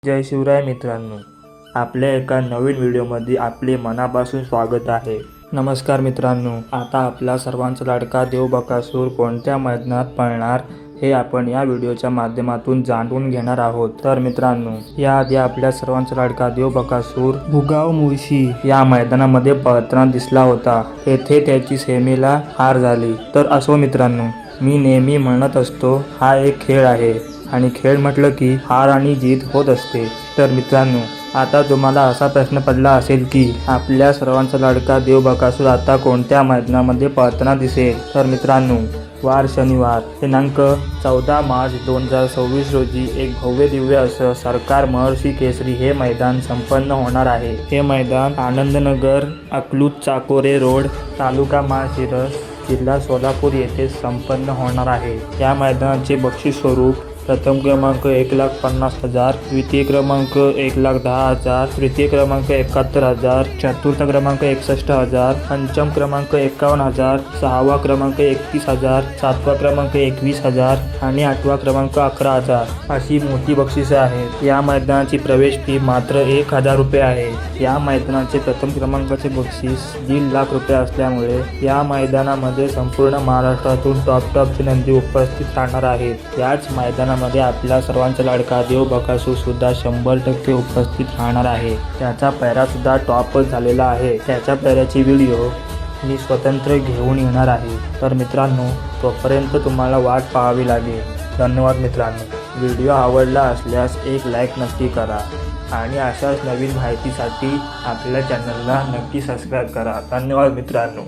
जय शिवराय मित्रांनो, आपल्या एका नवीन व्हिडिओमध्ये आपले मनापासून स्वागत आहे। नमस्कार मित्रांनो, आता आपला सर्वांचा लाडका देव बकासूर कोणत्या मैदानात पळणार हे आपण या व्हिडिओच्या माध्यमातून जाणून घेणार आहोत। तर मित्रांनो, याआधी आपल्या सर्वांचा लाडका देव बकासूर भुगाव मुळशी या मैदानामध्ये पळताना दिसला होता। येथे त्याची सेमीला हार झाली। तर असो मित्रांनो, मी नेहमी म्हणत असतो हा एक खेळ आहे आणि खेळ म्हटलं की हार आणि जीत होत असते। तर मित्रांनो, आता तुम्हाला असा प्रश्न पडला असेल की आपल्या सर्वांचा लाडका देव बकासूर आता कोणत्या मैदानामध्ये पळताना दिसेल। तर मित्रांनो, वार शनिवार दिनांक 14 मार्च 2026 रोजी एक भव्य दिव्य असं सरकार महर्षी केसरी हे मैदान संपन्न होणार आहे। हे मैदान आनंदनगर अकलूज चाकोरे रोड, तालुका माळशिरस, जिल्हा सोलापूर येथे संपन्न होणार आहे। या मैदानाचे बक्षीस स्वरूप प्रथम क्रमांक 1,50,000, द्वितीय क्रमांक 1,10,000, तृतीय क्रमांक 71,000, चतुर्थ क्रमांक 61,000, पंचम क्रमांक 51,000, सहावा क्रमांक 31,000, सातवा क्रमांक 21,000 आणि आठवा क्रमांक 11,000 अशी मोठी बक्षिसे आहेत। या मैदानाची प्रवेश फी मात्र 1,000 रुपये आहे। या मैदानाचे प्रथम क्रमांकाचे बक्षीस 1.5 लाख रुपये असल्यामुळे या मैदानामध्ये संपूर्ण महाराष्ट्रातून टॉपची नंदी उपस्थित राहणार आहेत। याच मैदानामध्ये आपला सर्वांचा लाडका देव बकासूर सुद्धा 100% उपस्थित राहणार आहे। त्याचा पैरा सुद्धा टॉपच झालेला आहे। त्याच्या पैऱ्याची व्हिडिओ मी स्वतंत्र घेऊन येणार आहे। तर मित्रांनो, तोपर्यंत तुम्हाला वाट पाहावी लागेल। धन्यवाद मित्रांनो। व्हिडिओ आवडला असल्यास एक लाईक नक्की करा आणि अशाच नवीन माहितीसाठी आपल्या चॅनलला नक्की सबस्क्राईब करा। धन्यवाद मित्रांनो।